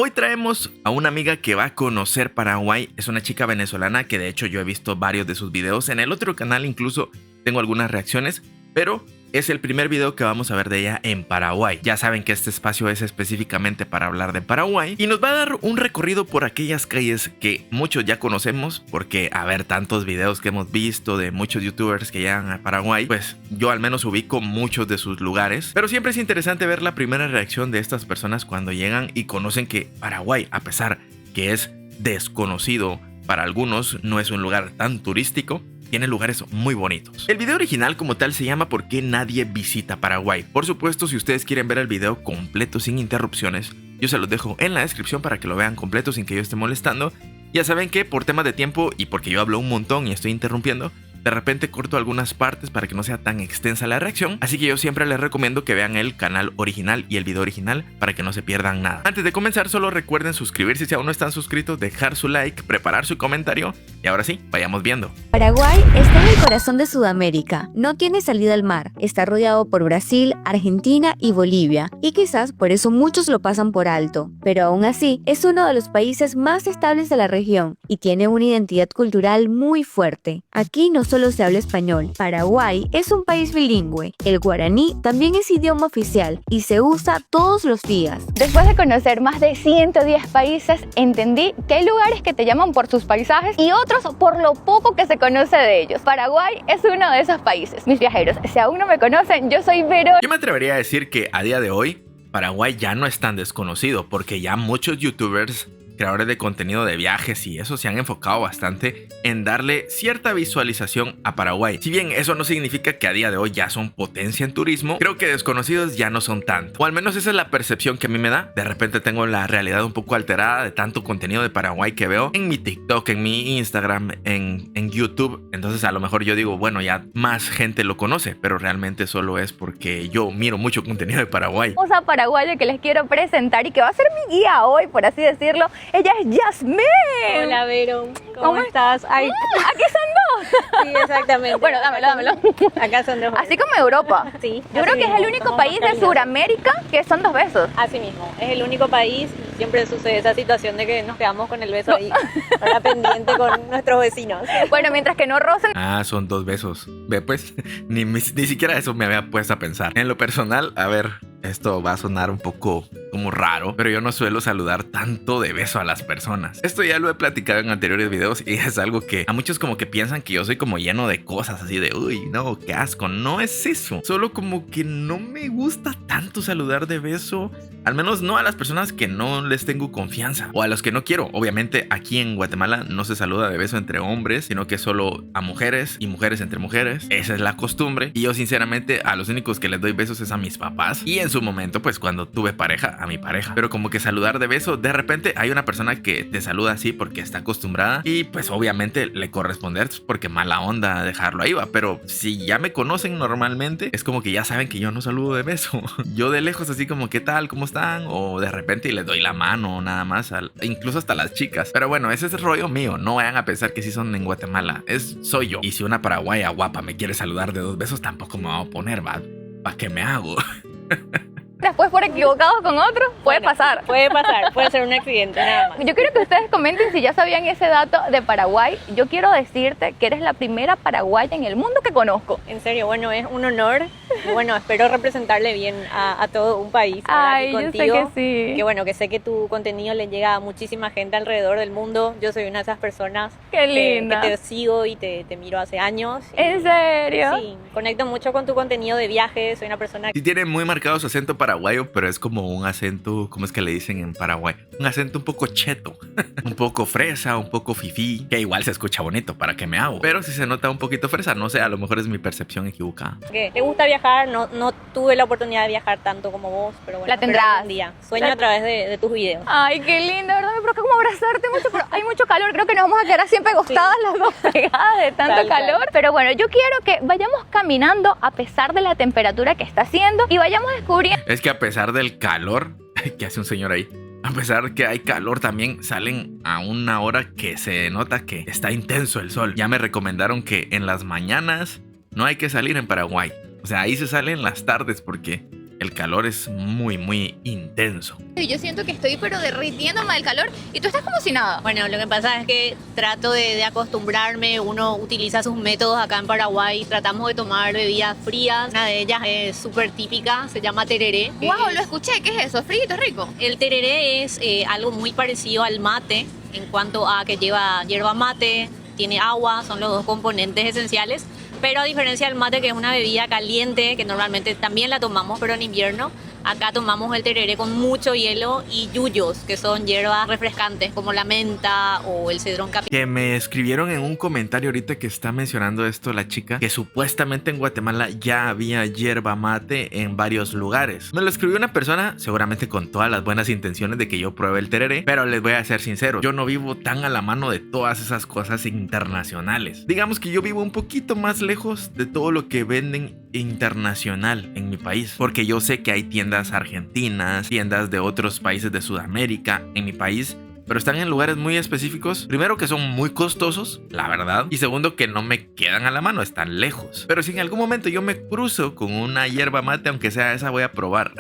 Hoy traemos a una amiga que va a conocer Paraguay. Es una chica venezolana que de hecho yo he visto varios de sus videos. En el otro canal incluso tengo algunas reacciones, pero es el primer video que vamos a ver de ella en Paraguay. Ya saben que este espacio es específicamente para hablar de Paraguay y nos va a dar un recorrido por aquellas calles que muchos ya conocemos, porque a ver, tantos videos que hemos visto de muchos youtubers que llegan a Paraguay, pues yo al menos ubico muchos de sus lugares, pero siempre es interesante ver la primera reacción de estas personas cuando llegan y conocen que Paraguay, a pesar que es desconocido para algunos, no es un lugar tan turístico, tiene lugares muy bonitos. El video original como tal se llama ¿Por qué nadie visita Paraguay? Por supuesto, si ustedes quieren ver el video completo sin interrupciones, yo se los dejo en la descripción para que lo vean completo sin que yo esté molestando. Ya saben que por temas de tiempo y porque yo hablo un montón y estoy interrumpiendo, de repente corto algunas partes para que no sea tan extensa la reacción, así que yo siempre les recomiendo que vean el canal original y el video original para que no se pierdan nada. Antes de comenzar, solo recuerden suscribirse si aún no están suscritos, dejar su like, preparar su comentario y ahora sí, vayamos viendo. Paraguay está en el corazón de Sudamérica, no tiene salida al mar, está rodeado por Brasil, Argentina y Bolivia, y quizás por eso muchos lo pasan por alto, pero aún así es uno de los países más estables de la región y tiene una identidad cultural muy fuerte. Aquí no solo se habla español. Paraguay es un país bilingüe. El guaraní también es idioma oficial y se usa todos los días. Después de conocer más de 110 países, entendí que hay lugares que te llaman por sus paisajes y otros por lo poco que se conoce de ellos. Paraguay es uno de esos países. Mis viajeros, si aún no me conocen, yo soy Verónica. Yo me atrevería a decir que a día de hoy Paraguay ya no es tan desconocido, porque ya muchos youtubers, creadores de contenido de viajes y eso se han enfocado bastante en darle cierta visualización a Paraguay. Si bien eso no significa que a día de hoy ya son potencia en turismo, creo que desconocidos ya no son tanto. O al menos esa es la percepción que a mí me da. De repente tengo la realidad un poco alterada de tanto contenido de Paraguay que veo en mi TikTok, en mi Instagram, en YouTube. Entonces a lo mejor yo digo, bueno, ya más gente lo conoce, pero realmente solo es porque yo miro mucho contenido de Paraguay. Famosa paraguaya que les quiero presentar y que va a ser mi guía hoy, por así decirlo. Ella es Yasmín. Hola, Vero. ¿Cómo estás? Ay, Aquí son dos. sí, exactamente. Bueno, dámelo. Acá son dos. Así como Europa. Sí. Yo creo que es el único país de Sudamérica que son dos besos. Así mismo. Es el único país y siempre sucede esa situación de que nos quedamos con el beso ahí, para pendiente con nuestros vecinos. Bueno, mientras que no rocen. Ah, son dos besos. Ve pues, ni siquiera eso me había puesto a pensar. En lo personal, a ver, esto va a sonar un poco como raro, pero yo no suelo saludar tanto de beso a las personas. Esto ya lo he platicado en anteriores videos y es algo que a muchos como que piensan que yo soy como lleno de cosas así de uy, no, qué asco. No es eso, solo como que no me gusta tanto saludar de beso, al menos no a las personas que no les tengo confianza o a los que no quiero. Obviamente aquí en Guatemala no se saluda de beso entre hombres, sino que solo a mujeres y mujeres entre mujeres. Esa es la costumbre y yo sinceramente a los únicos que les doy besos es a mis papás y en su momento pues cuando tuve pareja, a mi pareja. Pero como que saludar de beso, de repente hay una persona que te saluda así porque está acostumbrada y pues obviamente le corresponde porque mala onda dejarlo ahí va. Pero si ya me conocen normalmente es como que ya saben que yo no saludo de beso. Yo de lejos así como ¿qué tal? ¿Cómo están? O de repente les doy la mano nada más, incluso hasta las chicas. Pero bueno, ese es el rollo mío. No vayan a pensar que sí son en Guatemala. Soy yo. Y si una paraguaya guapa me quiere saludar de dos besos tampoco me va a oponer, va. ¿Para qué me hago? Después por equivocados con otros, puede pasar. Puede pasar, puede ser un accidente nada más. Yo quiero que ustedes comenten si ya sabían ese dato de Paraguay. Yo quiero decirte que eres la primera paraguaya en el mundo que conozco. En serio, bueno, es un honor. Y bueno, espero representarle bien a todo un país. Ay, aquí yo sé contigo. que sí. Que bueno, que sé que tu contenido le llega a muchísima gente alrededor del mundo. Yo soy una de esas personas Qué linda. que te sigo y te miro hace años. ¿En serio? Sí, conecto mucho con tu contenido de viajes. Soy una persona Sí tiene muy marcado su acento paraguayo, pero es como un acento, ¿cómo es que le dicen en Paraguay? Un acento un poco cheto, un poco fresa, un poco fifí, que igual se escucha bonito, ¿para qué me hago? Pero si se nota un poquito fresa, no sé, a lo mejor es mi percepción equivocada. que te gusta viajar. No tuve la oportunidad de viajar tanto como vos, pero bueno, La tendrás. espero algún día. Sueño a través de tus videos. Ay, qué lindo, ¿verdad? Me provoca como abrazarte mucho, pero hay mucho calor. Creo que nos vamos a quedar siempre acostadas las dos pegadas de tanto Tal calor. cual. Pero bueno, yo quiero que vayamos caminando a pesar de la temperatura que está haciendo y vayamos descubriendo. Es que a pesar del calor, que hace un señor ahí, a pesar que hay calor también salen a una hora que se nota que está intenso el sol. Ya me recomendaron que en las mañanas no hay que salir en Paraguay. O sea, ahí se sale en las tardes porque el calor es muy intenso. Yo siento que estoy pero derritiéndome del calor y tú estás como si nada. Bueno, lo que pasa es que trato de acostumbrarme. Uno utiliza sus métodos acá en Paraguay. Tratamos de tomar bebidas frías. Una de ellas es súper típica, se llama tereré. Wow, lo escuché, ¿qué es eso? Frito, rico. El tereré es algo muy parecido al mate en cuanto a que lleva hierba mate, tiene agua, son los dos componentes esenciales. Pero a diferencia del mate, que es una bebida caliente, que normalmente también la tomamos, pero en invierno, acá tomamos el tereré con mucho hielo y yuyos, que son hierbas refrescantes como la menta o el cedrón capital. Que me escribieron en un comentario ahorita que está mencionando esto la chica, que supuestamente en Guatemala ya había hierba mate en varios lugares. Me lo escribió una persona, seguramente con todas las buenas intenciones de que yo pruebe el tereré, pero les voy a ser sincero, yo no vivo tan a la mano de todas esas cosas internacionales. Digamos que yo vivo un poquito más lejos de todo lo que venden internacional en mi país, porque yo sé que hay tiendas argentinas, tiendas de otros países de Sudamérica en mi país, pero están en lugares muy específicos. Primero, que son muy costosos, la verdad, y segundo, que no me quedan a la mano, están lejos. Pero si en algún momento yo me cruzo con una hierba mate, aunque sea esa, voy a probar.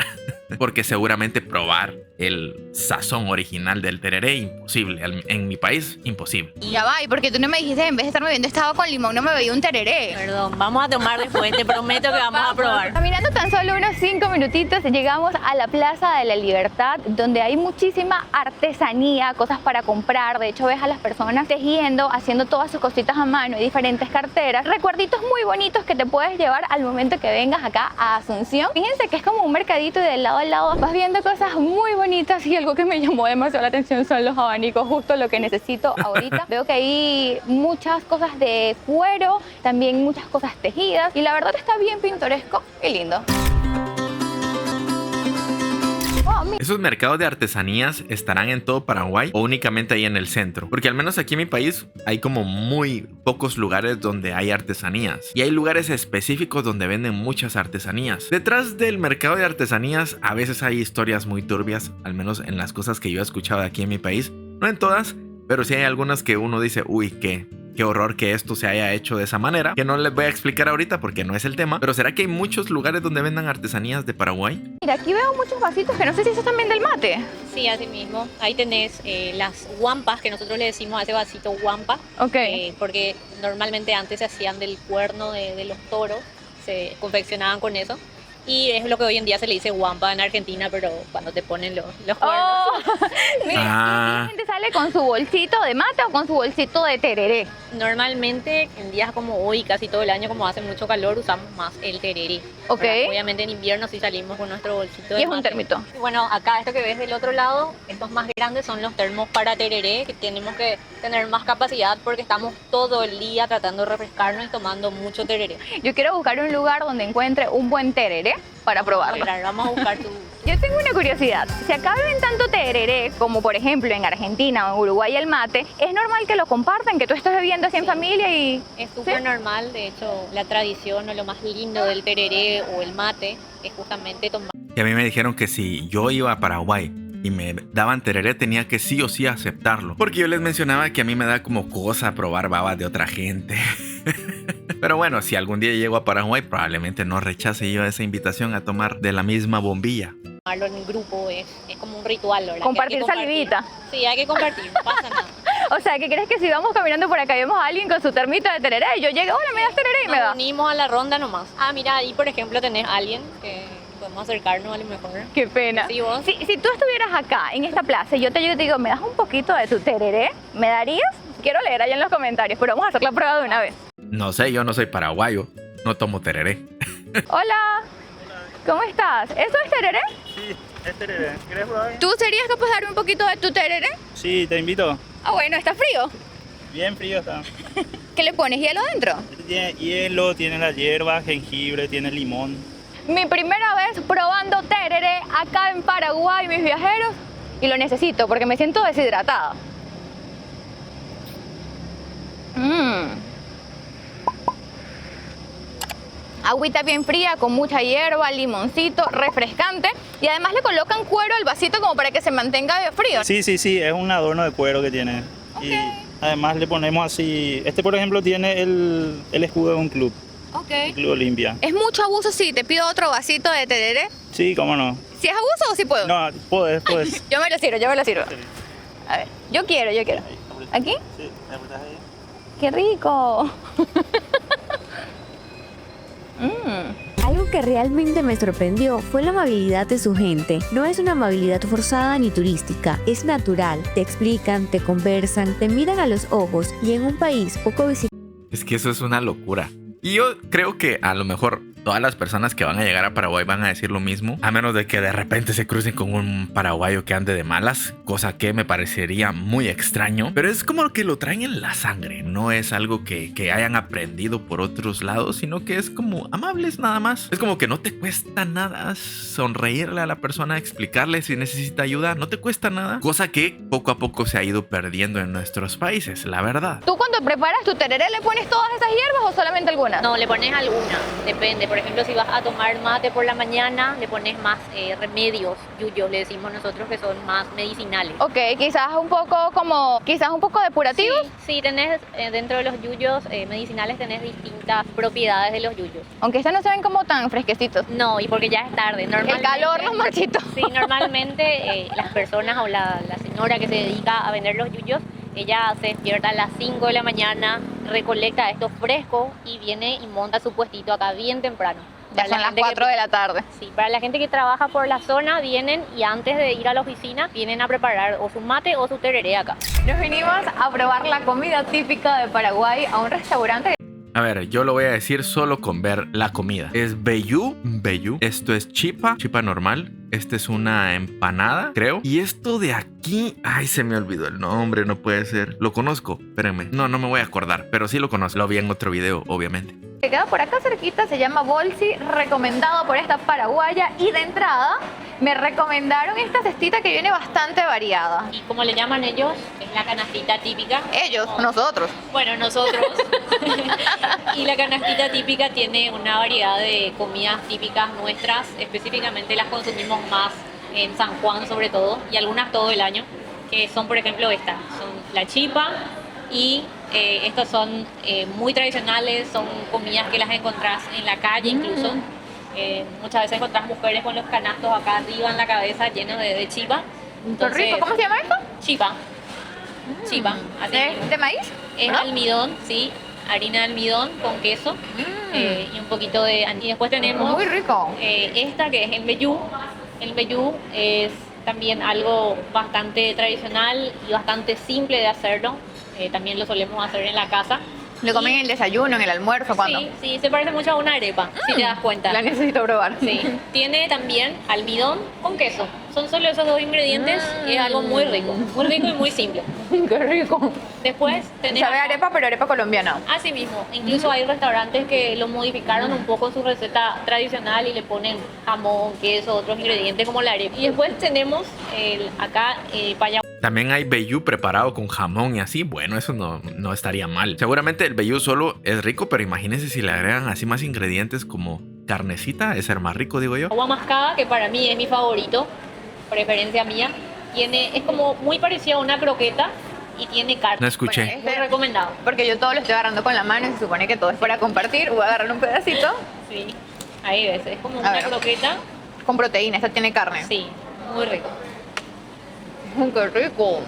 Porque seguramente probar el sazón original del tereré, imposible. En mi país, imposible. Ya va, ¿y por qué tú no me dijiste en vez de estarme bebiendo este agua con limón no me bebí un tereré? Perdón, vamos a tomar después, te prometo que vamos a probar. Caminando tan solo unos 5 minutitos llegamos a la Plaza de la Libertad, donde hay muchísima artesanía, cosas para comprar. De hecho, ves a las personas tejiendo, haciendo todas sus cositas a mano. Hay diferentes carteras, recuerditos muy bonitos que te puedes llevar al momento que vengas acá a Asunción. Fíjense que es como un mercadito y del lado al lado vas viendo cosas muy bonitas, y algo que me llamó demasiado la atención son los abanicos, justo lo que necesito ahorita. Veo que hay muchas cosas de cuero, también muchas cosas tejidas, y la verdad está bien pintoresco. Qué lindo. ¿Esos mercados de artesanías estarán en todo Paraguay o únicamente ahí en el centro? Porque al menos aquí en mi país hay como muy pocos lugares donde hay artesanías, y hay lugares específicos donde venden muchas artesanías. Detrás del mercado de artesanías a veces hay historias muy turbias, al menos en las cosas que yo he escuchado aquí en mi país. No en todas, pero sí hay algunas que uno dice, uy, qué horror que esto se haya hecho de esa manera, que no les voy a explicar ahorita porque no es el tema. Pero ¿será que hay muchos lugares donde vendan artesanías de Paraguay? Mira, aquí veo muchos vasitos que no sé si esos también del mate. Sí, así mismo. Ahí tenés las guampas, que nosotros le decimos a ese vasito guampa. Ok. Porque normalmente antes se hacían del cuerno de los toros, se confeccionaban con eso. Y es lo que hoy en día se le dice guampa en Argentina, pero cuando te ponen los cuernos. Oh. Mira, ¿y la gente sale con su bolsito de mate o con su bolsito de tereré? Normalmente en días como hoy, casi todo el año, como hace mucho calor, usamos más el tereré. Ok. ¿Verdad? Obviamente en invierno sí salimos con nuestro bolsito de Y es un mate. termito. Y bueno, acá esto que ves del otro lado, estos más grandes son los termos para tereré, que tenemos que tener más capacidad porque estamos todo el día tratando de refrescarnos y tomando mucho tereré. Yo quiero buscar un lugar donde encuentre un buen tereré para probarlo. Vamos a buscar tu... Yo tengo una curiosidad. Si acá beben tanto tereré como por ejemplo en Argentina o en Uruguay el mate, ¿es normal que lo compartan, que tú estés bebiendo así en familia y...? Es súper ¿Sí? normal, de hecho la tradición o lo más lindo del tereré o el mate es justamente tomar. Y a mí me dijeron que si yo iba a Paraguay y me daban tereré, tenía que sí o sí aceptarlo, porque yo les mencionaba que a mí me da como cosa probar babas de otra gente. Pero bueno, si algún día llego a Paraguay, probablemente no rechace yo esa invitación a tomar de la misma bombilla. Tomarlo en grupo es como un ritual, ¿verdad? Compartir salivita. Sí, hay que compartir, no pasa nada. O sea, ¿qué crees que si vamos caminando por acá y vemos a alguien con su termito de tereré y yo llego, hola, me das tereré y me Nos da? unimos a la ronda nomás. Ah, mira, ahí por ejemplo tenés a alguien que podemos acercarnos a lo mejor. Qué pena. Sí, vos. Si tú estuvieras acá en esta plaza y yo te llego y te digo, ¿me das un poquito de tu tereré? ¿Me darías? Quiero leer allá en los comentarios, pero vamos a hacer la prueba de una vez. No sé, yo no soy paraguayo, no tomo tereré. Hola. ¿Cómo estás? ¿Eso es tereré? Sí, es tereré. ¿Quieres probar? ¿Tú serías capaz de darme un poquito de tu tereré? Sí, te invito. Ah, bueno, ¿está frío? Bien frío está. ¿Qué le pones? ¿Hielo dentro? Este tiene hielo, tiene la hierba, jengibre, tiene limón. Mi primera vez probando tereré acá en Paraguay, mis viajeros, y lo necesito porque me siento deshidratada. Agüita bien fría con mucha hierba, limoncito, refrescante, y además le colocan cuero al vasito como para que se mantenga de frío. Sí, es un adorno de cuero que tiene. Ok. Y además le ponemos así, este por ejemplo tiene el escudo de un club, Ok. el Club Olimpia. ¿Es mucho abuso si te pido otro vasito de tereré? Sí, cómo no. ¿Si es abuso o si puedo? No, puedes. Yo me lo sirvo. A ver, yo quiero. ¿Aquí? Sí, me apretas ahí. ¡Qué rico! Algo que realmente me sorprendió fue la amabilidad de su gente. No es una amabilidad forzada ni turística, es natural. Te explican, te conversan, te miran a los ojos y en un país poco visitado. Es que eso es una locura. Y yo creo que a lo mejor todas las personas que van a llegar a Paraguay van a decir lo mismo, a menos de que de repente se crucen con un paraguayo que ande de malas, cosa que me parecería muy extraño, pero es como que lo traen en la sangre, no es algo que hayan aprendido por otros lados, sino que es como amables nada más. Es como que no te cuesta nada sonreírle a la persona, explicarle si necesita ayuda, no te cuesta nada, cosa que poco a poco se ha ido perdiendo en nuestros países, la verdad. ¿Tú cuando preparas tu tereré le pones todas esas hierbas o solamente algunas? No, le pones alguna, depende. Por ejemplo, si vas a tomar mate por la mañana, le pones más remedios, yuyos, le decimos nosotros, que son más medicinales. Ok, quizás un poco depurativos. Sí, tenés dentro de los yuyos medicinales tenés distintas propiedades de los yuyos. Aunque estos no se ven como tan fresquecitos. No, y porque ya es tarde. El calor los marchitos. Sí, normalmente las personas o la señora que se dedica a vender los yuyos, ella se despierta a las 5 de la mañana, recolecta esto fresco y viene y monta su puestito acá bien temprano. Ya son las 4 de la tarde. Sí, para la gente que trabaja por la zona vienen y antes de ir a la oficina vienen a preparar o su mate o su tereré acá. Nos vinimos a probar la comida típica de Paraguay a un restaurante. A ver, yo lo voy a decir solo con ver la comida. Es vellú. Esto es chipa normal. Esta es una empanada, creo. Y esto de aquí, ay, se me olvidó el nombre, no puede ser. Lo conozco, espérenme. No me voy a acordar, pero sí lo conozco. Lo vi en otro video, obviamente. Que queda por acá cerquita, se llama Bolsi, recomendado por esta paraguaya. Y de entrada me recomendaron esta cestita que viene bastante variada. Y como le llaman ellos, es la canastita típica. Ellos, nosotros. Bueno, nosotros. Y la canastita típica tiene una variedad de comidas típicas nuestras, específicamente las consumimos más en San Juan sobre todo, y algunas todo el año, que son por ejemplo estas, son la chipa y estos son muy tradicionales, son comidas que las encontrás en la calle incluso. Muchas veces encontrás mujeres con los canastos acá arriba en la cabeza llenos de chipa. Qué rico. ¿Cómo se llama esto? Chipa. Chipa. así ¿De maíz? Es ¿no? almidón, sí, harina de almidón con queso y un poquito de... Y después tenemos Muy rico. esta que es el mbejú. El mbejú es también algo bastante tradicional y bastante simple de hacerlo. También lo solemos hacer en la casa. ¿Lo comen en el desayuno, en el almuerzo, cuándo? Sí, se parece mucho a una arepa, si te das cuenta. La necesito probar. Sí, tiene también almidón con queso. Son solo esos dos ingredientes y es algo muy rico y muy simple. Qué rico. Después tenés... Sabe a arepa, pero arepa colombiana. Así mismo, incluso hay restaurantes que lo modificaron un poco su receta tradicional y le ponen jamón, queso, otros ingredientes como la arepa. Y después tenemos acá paya. También hay vellú preparado con jamón y así. Bueno, eso no estaría mal. Seguramente el vellú solo es rico, pero imagínense si le agregan así más ingredientes como carnecita, es ser más rico, digo yo. Agua mascada, que para mí es mi favorito, preferencia mía. Es como muy parecido a una croqueta y tiene carne. No escuché. Bueno, Muy recomendado. Porque yo todo lo estoy agarrando con la mano y se supone que todo es para compartir. Voy a agarrar un pedacito Sí, ahí ves, es como A una ver. croqueta. con proteína. Esta tiene carne. Sí, muy rico. Qué rico.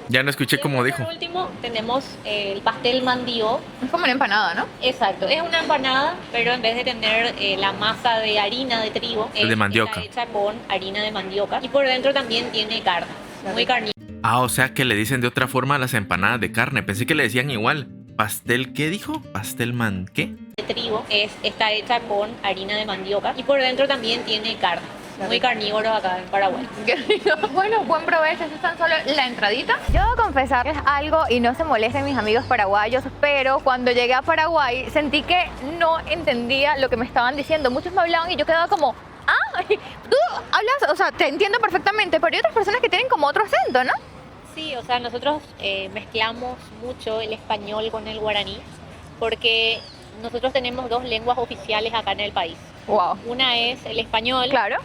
Ya no escuché como dijo. Por último, tenemos el pastel mandío. Es como una empanada, ¿no? Exacto, es una empanada, pero en vez de tener la masa de harina de trigo, Es de mandioca. está hecha con harina de mandioca. Y por dentro también tiene carne, muy carnita Ah, o sea que le dicen de otra forma a las empanadas de carne. Pensé que le decían igual. ¿Pastel qué dijo? ¿Pastel qué? de trigo. Está hecha con harina de mandioca y por dentro también tiene carne. Muy carnívoros acá en Paraguay. Qué rico. Bueno, buen provecho. Eso es tan solo la entradita. Yo debo confesarles algo y no se molesten mis amigos paraguayos, pero cuando llegué a Paraguay sentí que no entendía lo que me estaban diciendo. Muchos me hablaban y yo quedaba como, tú hablas, o sea, te entiendo perfectamente, pero hay otras personas que tienen como otro acento, ¿no? Sí, o sea, nosotros mezclamos mucho el español con el guaraní porque nosotros tenemos dos lenguas oficiales acá en el país. Wow. Una es el español, Claro.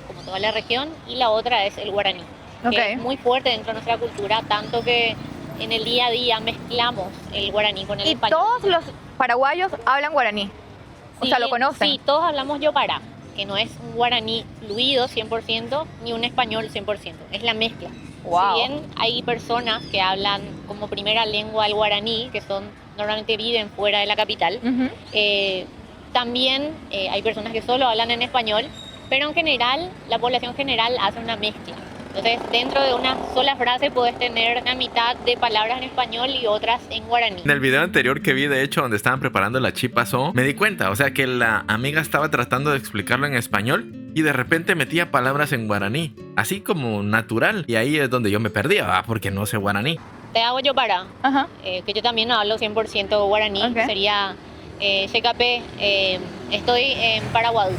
como toda la región, y la otra es el guaraní, Ok. que es muy fuerte dentro de nuestra cultura, tanto que en el día a día mezclamos el guaraní con el Y español. todos los paraguayos hablan guaraní. O sea, lo conocen. Sí, todos hablamos yopará, que no es un guaraní fluido 100% ni un español 100%, es la mezcla. Wow. Si bien hay personas que hablan como primera lengua el guaraní, que normalmente viven fuera de la capital, Ujú. también hay personas que solo hablan en español, pero en general, la población general hace una mezcla. Entonces, dentro de una sola frase puedes tener una mitad de palabras en español y otras en guaraní. En el video anterior que vi, de hecho, donde estaban preparando la chipazón, me di cuenta, o sea, que la amiga estaba tratando de explicarlo en español y de repente metía palabras en guaraní, así como natural. Y ahí es donde yo me perdía, porque no sé guaraní. Te hago yo para, Ajá. que yo también no hablo 100% guaraní, Ok. sería CKP, estoy en Paraguay.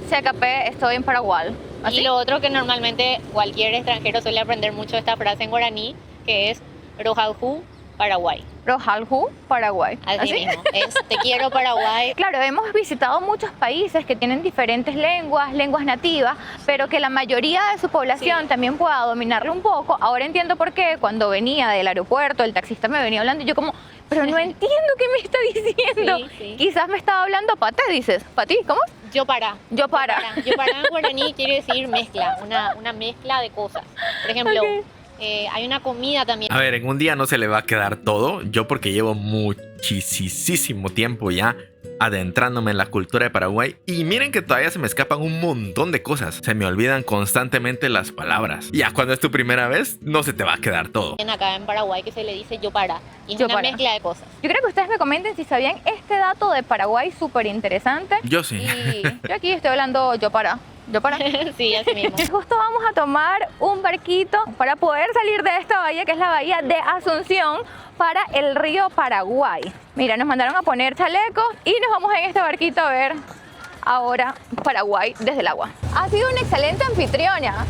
CKP, estoy en Paraguay. ¿Así? Y lo otro que normalmente cualquier extranjero suele aprender mucho esta frase en guaraní, que es Rojaljú, Paraguay. Rojaljú, Paraguay. Así mismo, es te quiero Paraguay. Claro, hemos visitado muchos países que tienen diferentes lenguas nativas, pero que la mayoría de su población Sí. también pueda dominarlo un poco. Ahora entiendo por qué cuando venía del aeropuerto, el taxista me venía hablando y yo como, pero no entiendo qué me está diciendo. Sí, sí. Quizás me estaba hablando paté, dices. ¿Para ti? ¿Cómo? Yo para. Yo para. Yo para en guaraní quiere decir mezcla, una mezcla de cosas. Por ejemplo, Ok. hay una comida también. A ver, en un día no se le va a quedar todo. Yo porque llevo muchísimo tiempo ya adentrándome en la cultura de Paraguay. Y miren que todavía se me escapan un montón de cosas. Se me olvidan constantemente las palabras. Ya cuando es tu primera vez, no se te va a quedar todo. Acá en Paraguay que se le dice yo para. Y es Yo una para. mezcla de cosas. Yo creo que ustedes me comenten si sabían este dato de Paraguay súper interesante. Yo sí. Y yo aquí estoy hablando yo para. Yo para. Sí, así mismo. Justo vamos a tomar un barquito para poder salir de esta bahía, que es la bahía de Asunción, para el río Paraguay. Mira, nos mandaron a poner chalecos y nos vamos en este barquito a ver ahora Paraguay desde el agua. Ha sido una excelente anfitriona.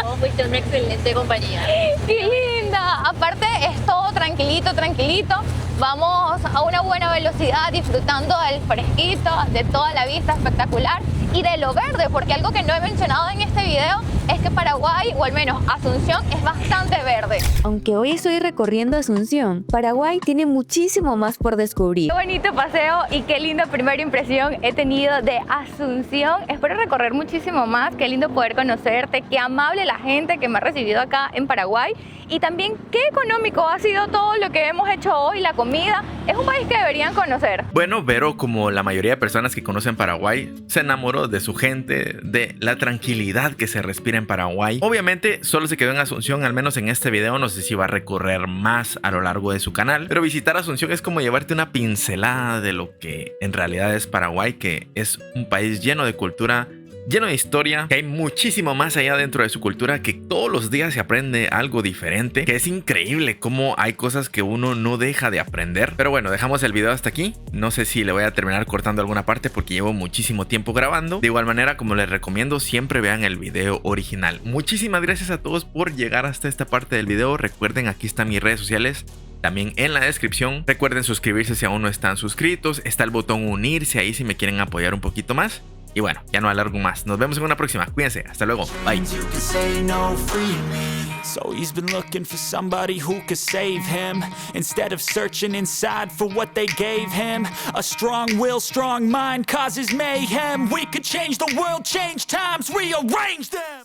Vos fuiste una excelente compañía. ¡Qué linda! Aparte es todo tranquilito, tranquilito. Vamos a una buena velocidad disfrutando del fresquito, de toda la vista espectacular y de lo verde, porque algo que no he mencionado en este video es que Paraguay, o al menos Asunción, es bastante verde. Aunque hoy estoy recorriendo Asunción, Paraguay tiene muchísimo más por descubrir. Qué bonito paseo y qué linda primera impresión he tenido de Asunción. Espero recorrer muchísimo más, qué lindo poder conocerte, qué amable la gente que me ha recibido acá en Paraguay y también qué económico ha sido todo lo que hemos hecho hoy, la comida. Es un país que deberían conocer. Bueno, Vero, como la mayoría de personas que conocen Paraguay, se enamoró de su gente, de la tranquilidad que se respira en Paraguay. Obviamente, solo se quedó en Asunción, al menos en este video. No sé si va a recorrer más a lo largo de su canal, pero visitar Asunción es como llevarte una pincelada de lo que en realidad es Paraguay, que es un país lleno de cultura, lleno de historia, que hay muchísimo más allá dentro de su cultura, que todos los días se aprende algo diferente, que es increíble cómo hay cosas que uno no deja de aprender. Pero bueno, dejamos el video hasta aquí. No sé si le voy a terminar cortando alguna parte porque llevo muchísimo tiempo grabando. De igual manera, como les recomiendo, siempre vean el video original. Muchísimas gracias a todos por llegar hasta esta parte del video. Recuerden, aquí están mis redes sociales también en la descripción. Recuerden suscribirse si aún no están suscritos. Está el botón unirse ahí si me quieren apoyar un poquito más. Y bueno, ya no alargo más. Nos vemos en una próxima. Cuídense. Hasta luego. Bye. You can say no freely. So he's been looking for somebody who could save him, instead of searching inside for what they gave him. A strong will, strong mind causes mayhem. We could change the world, change times, rearrange them.